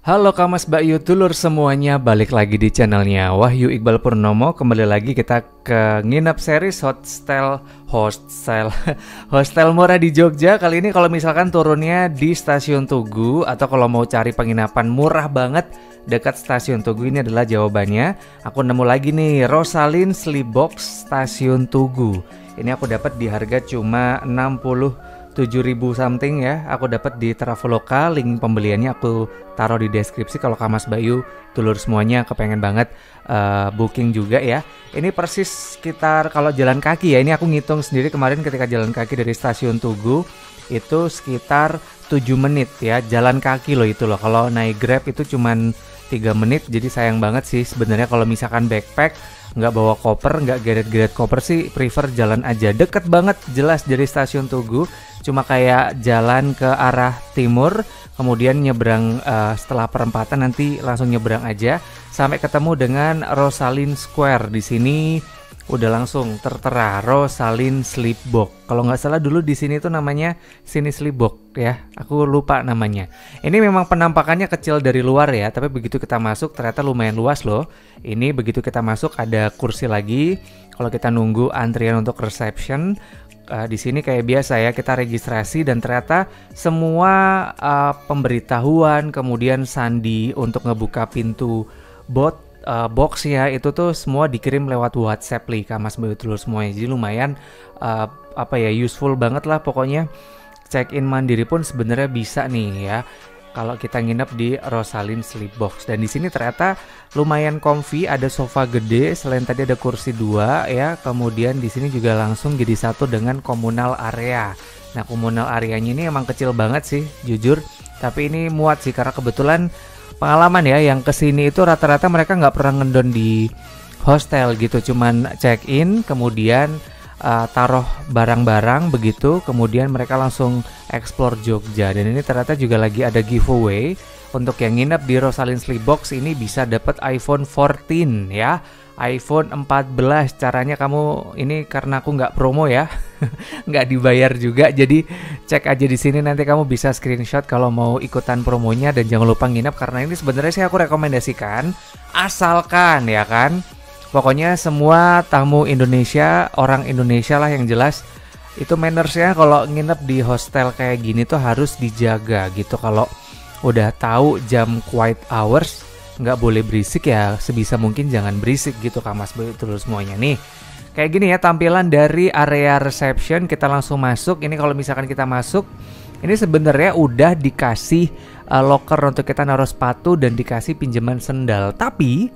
Halo Kamas Bakyu Dulur semuanya, balik lagi di channelnya Wahyu Iqbal Purnomo. Kembali lagi kita ke nginep series hostel hostel murah di Jogja. Kali ini kalau misalkan turunnya di Stasiun Tugu, atau kalau mau cari penginapan murah banget dekat Stasiun Tugu, ini adalah jawabannya. Aku nemu lagi nih, Rosalyn Sleep Box Stasiun Tugu. Ini aku dapat di harga cuma 67.000 something ya. Aku dapat di Traveloka. Link pembeliannya aku taruh di deskripsi kalau Kamas Bakyu Dulur semuanya kepengen banget booking juga ya. Ini persis sekitar, kalau jalan kaki ya, ini aku ngitung sendiri kemarin ketika jalan kaki dari Stasiun Tugu itu sekitar 7 menit ya, jalan kaki loh itu loh. Kalau naik Grab itu cuman 3 menit, jadi sayang banget sih sebenarnya kalau misalkan backpack nggak bawa koper, nggak geret-geret koper sih, prefer jalan aja. Deket banget jelas dari Stasiun Tugu, cuma kayak jalan ke arah timur, kemudian nyebrang setelah perempatan nanti langsung nyebrang aja sampai ketemu dengan Rosalyn Square. Di sini udah langsung tertera Rosalyn Sleep Box. Kalau nggak salah dulu di sini tuh namanya Sini Sleep Box ya. Aku lupa namanya. Ini memang penampakannya kecil dari luar ya, tapi begitu kita masuk ternyata lumayan luas loh. Ini begitu kita masuk ada kursi lagi. Kalau kita nunggu antrian untuk reception, di sini kayak biasa ya, kita registrasi dan ternyata semua pemberitahuan, kemudian sandi untuk ngebuka pintu boxnya itu tuh semua dikirim lewat WhatsApp li Kamas Bakyu Dulur semuanya. Jadi lumayan useful banget lah pokoknya. Check in mandiri pun sebenarnya bisa nih ya kalau kita nginep di Rosalyn Sleep Box. Dan di sini ternyata lumayan comfy, ada sofa gede, selain tadi ada kursi 2 ya. Kemudian di sini juga langsung jadi satu dengan komunal area. Nah, komunal areanya ini emang kecil banget sih jujur, tapi ini muat sih karena kebetulan pengalaman ya, yang kesini itu rata-rata mereka nggak pernah ngendon di hostel gitu, cuman check in kemudian taruh barang-barang begitu, kemudian mereka langsung explore Jogja. Dan ini ternyata juga lagi ada giveaway untuk yang nginep di Rosalyn Sleep Box ini bisa dapat iPhone 14 ya, iPhone 14. Caranya kamu ini, karena aku nggak promo ya, nggak dibayar juga, jadi cek aja di sini nanti kamu bisa screenshot kalau mau ikutan promonya. Dan jangan lupa nginep, karena ini sebenarnya sih aku rekomendasikan asalkan ya kan, pokoknya semua tamu Indonesia, orang Indonesia lah yang jelas, itu mannersnya kalau nginep di hostel kayak gini tuh harus dijaga gitu. Kalau udah tahu jam quiet hours nggak boleh berisik ya, sebisa mungkin jangan berisik gitu Kamas Bakyu Dulur semuanya nih. Kayak gini ya tampilan dari area reception. Kita langsung masuk. Ini kalau misalkan kita masuk, ini sebenarnya udah dikasih locker untuk kita naruh sepatu dan dikasih pinjaman sendal. Tapi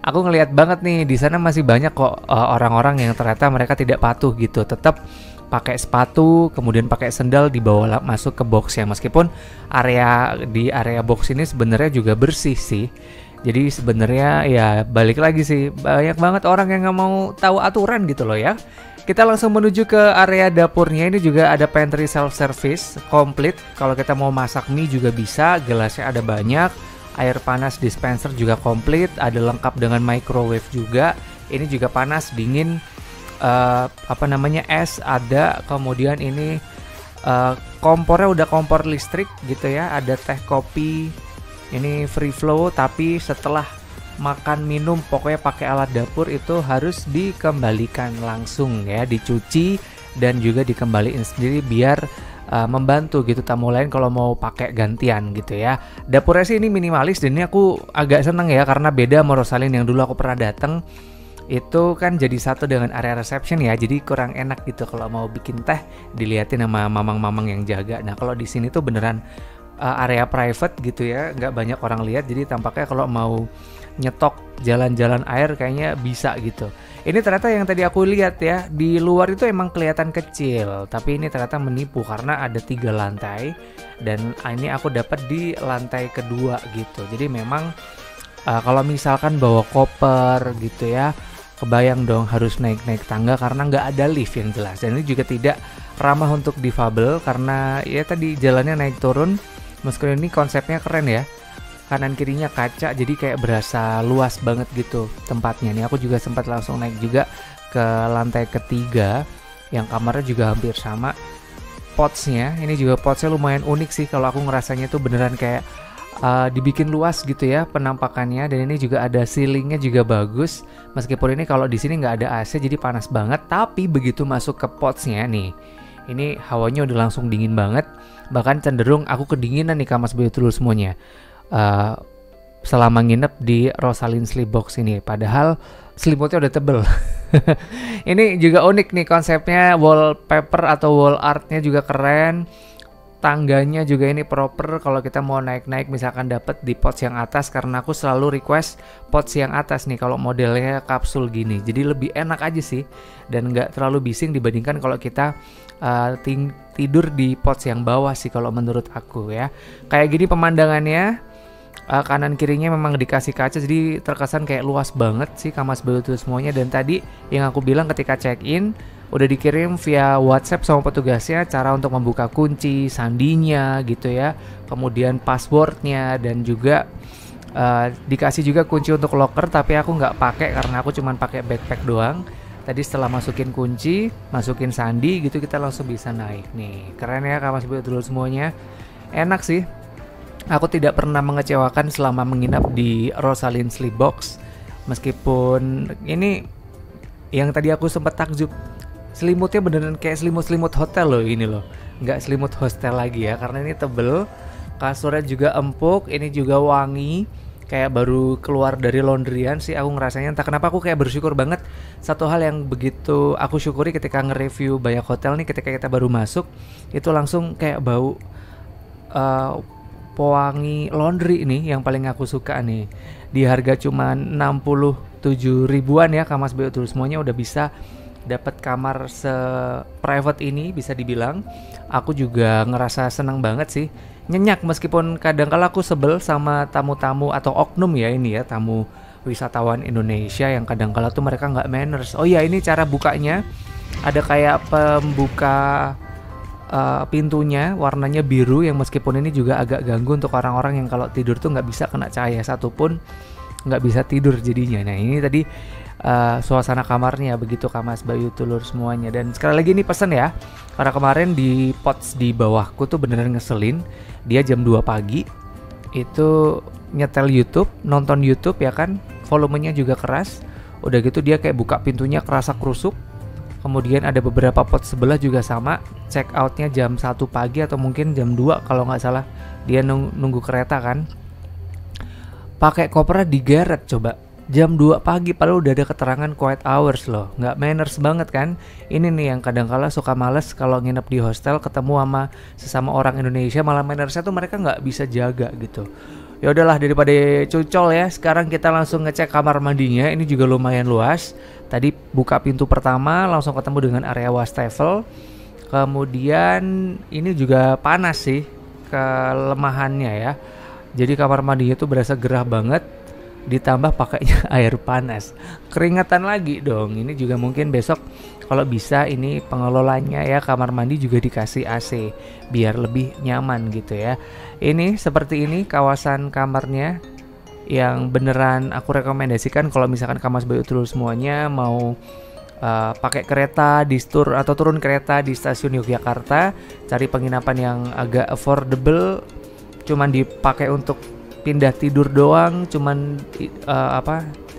aku ngelihat banget nih di sana masih banyak kok orang-orang yang ternyata mereka tidak patuh gitu, tetap pakai sepatu kemudian pakai sendal dibawa masuk ke box ya. Meskipun area box ini sebenarnya juga bersih sih. Jadi sebenarnya ya balik lagi sih, banyak banget orang yang nggak mau tahu aturan gitu loh ya. Kita langsung menuju ke area dapurnya. Ini juga ada pantry self service komplit. Kalau kita mau masak mie juga bisa, gelasnya ada banyak. Air panas dispenser juga komplit, ada lengkap dengan microwave juga. Ini juga panas dingin, es ada. Kemudian ini kompornya udah kompor listrik gitu ya. Ada teh kopi, ini free flow, tapi setelah makan minum pokoknya pakai alat dapur itu harus dikembalikan langsung ya, dicuci dan juga dikembaliin sendiri biar membantu gitu tamu lain kalau mau pakai gantian gitu ya. Dapurnya sih ini minimalis dan ini aku agak seneng ya, karena beda sama Rosalyn yang dulu aku pernah dateng. Itu kan jadi satu dengan area reception ya, jadi kurang enak gitu kalau mau bikin teh diliatin sama mamang-mamang yang jaga. Nah kalau di sini tuh beneran area private gitu ya, nggak banyak orang lihat, jadi tampaknya kalau mau nyetok jalan-jalan air kayaknya bisa gitu. Ini ternyata yang tadi aku lihat ya, di luar itu emang kelihatan kecil, tapi ini ternyata menipu karena ada 3 lantai dan ini aku dapat di lantai kedua gitu. Jadi memang kalau misalkan bawa koper gitu ya, kebayang dong harus naik-naik tangga karena nggak ada lift yang jelas. Dan ini juga tidak ramah untuk difabel karena ya tadi jalannya naik turun. Meskipun ini konsepnya keren ya, kanan kirinya kaca, jadi kayak berasa luas banget gitu tempatnya. Nih aku juga sempat langsung naik juga ke lantai ketiga, yang kamarnya juga hampir sama. Potsnya, ini juga potsnya lumayan unik sih, kalau aku ngerasanya tuh beneran kayak dibikin luas gitu ya penampakannya, dan ini juga ada ceilingnya juga bagus. Meskipun ini kalau di sini nggak ada AC jadi panas banget, tapi begitu masuk ke potsnya nih, ini hawanya udah langsung dingin banget. Bahkan cenderung aku kedinginan nih Kamas Bayutulur semuanya selama nginep di Rosalind Sleepbox ini. Padahal selimutnya udah tebel. Ini juga unik nih konsepnya, wallpaper atau wall artnya juga keren. Tangganya juga ini proper kalau kita mau naik-naik misalkan dapat di pots yang atas, karena aku selalu request pots yang atas nih kalau modelnya kapsul gini. Jadi lebih enak aja sih dan nggak terlalu bising dibandingkan kalau kita tidur di pots yang bawah sih kalau menurut aku ya. Kayak gini pemandangannya, kanan kirinya memang dikasih kaca jadi terkesan kayak luas banget sih Kamas Bayutulur semuanya. Dan tadi yang aku bilang ketika check in udah dikirim via WhatsApp sama petugasnya cara untuk membuka kunci, sandinya gitu ya, kemudian passwordnya, dan juga dikasih juga kunci untuk locker, tapi aku nggak pakai karena aku cuman pakai backpack doang. Tadi setelah masukin kunci, masukin sandi gitu, kita langsung bisa naik nih. Keren ya Kamas Bayutulur semuanya, enak sih. Aku tidak pernah mengecewakan selama menginap di Rosalind Sleepbox. Meskipun ini yang tadi aku sempat takjub, selimutnya beneran kayak selimut-selimut hotel loh ini loh. Nggak selimut hostel lagi ya, karena ini tebel. Kasurnya juga empuk, ini juga wangi. Kayak baru keluar dari laundryan sih aku ngerasanya. Entah kenapa aku kayak bersyukur banget. Satu hal yang begitu aku syukuri ketika nge-review banyak hotel nih, ketika kita baru masuk itu langsung kayak bau pewangi laundry ini yang paling aku suka nih. Di harga cuma 67 ribuan ya Kamas Bayutulur semuanya udah bisa dapat kamar se-private ini, bisa dibilang. Aku juga ngerasa senang banget sih. Nyenyak meskipun kadang-kala aku sebel sama tamu-tamu atau oknum ya ini ya, tamu wisatawan Indonesia yang kadang-kala tuh mereka nggak manners. Oh ya, ini cara bukanya ada kayak pembuka pintunya warnanya biru yang meskipun ini juga agak ganggu untuk orang-orang yang kalau tidur tuh nggak bisa kena cahaya satupun, nggak bisa tidur jadinya. Nah ini tadi suasana kamarnya begitu Kamas Bayutulur semuanya. Dan sekali lagi ini pesan ya, karena kemarin di pots di bawahku tuh beneran ngeselin. Dia jam 2 pagi itu nyetel YouTube, nonton YouTube ya kan, volumenya juga keras. Udah gitu dia kayak buka pintunya kerasa kerusuk. Kemudian ada beberapa pot sebelah juga sama, check outnya jam 1 pagi atau mungkin jam 2 kalau nggak salah. Dia nunggu kereta kan, pakai kopernya digeret coba. Jam 2 pagi padahal udah ada keterangan quiet hours loh. Nggak manners banget kan. Ini nih yang kadang-kala suka males kalau nginep di hostel ketemu sama sesama orang Indonesia, malah mannersnya tuh mereka nggak bisa jaga gitu. Ya udahlah, daripada cucol ya, sekarang kita langsung ngecek kamar mandinya. Ini juga lumayan luas. Tadi buka pintu pertama langsung ketemu dengan area wastafel. Kemudian ini juga panas sih kelemahannya ya. Jadi kamar mandinya tuh berasa gerah banget, ditambah pakainya air panas, keringetan lagi dong. Ini juga mungkin besok kalau bisa ini pengelolanya ya kamar mandi juga dikasih AC biar lebih nyaman gitu ya. Ini seperti ini kawasan kamarnya yang beneran aku rekomendasikan kalau misalkan Kamas Bayutulur semuanya mau pakai kereta di tour atau turun kereta di stasiun Yogyakarta, cari penginapan yang agak affordable, cuman dipakai untuk pindah tidur doang, cuman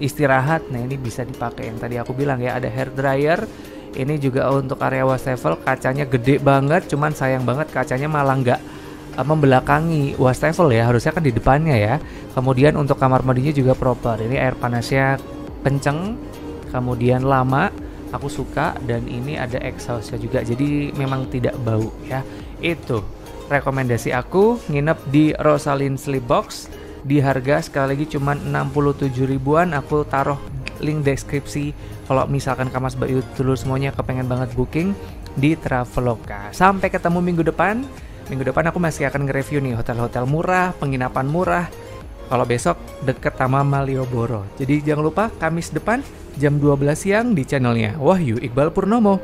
istirahat. Nah ini bisa dipakai yang tadi aku bilang ya, ada hair dryer. Ini juga untuk area wastafel, kacanya gede banget, cuman sayang banget kacanya malah nggak membelakangi wastafel ya, harusnya kan di depannya ya. Kemudian untuk kamar mandinya juga proper. Ini air panasnya kenceng, kemudian lama, aku suka, dan ini ada exhaustnya juga, jadi memang tidak bau ya. Itu rekomendasi aku nginep di Rosalind Sleepbox di harga sekali lagi cuma 67 ribuan. Aku taruh link deskripsi kalau misalkan Kamas Bayutulur semuanya kepengen banget booking di Traveloka. Sampai ketemu minggu depan. Minggu depan aku masih akan nge-review nih hotel-hotel murah, penginapan murah. Kalau besok deket sama Malioboro. Jadi jangan lupa Kamis depan jam 12 siang di channelnya Wahyu Iqbal Purnomo.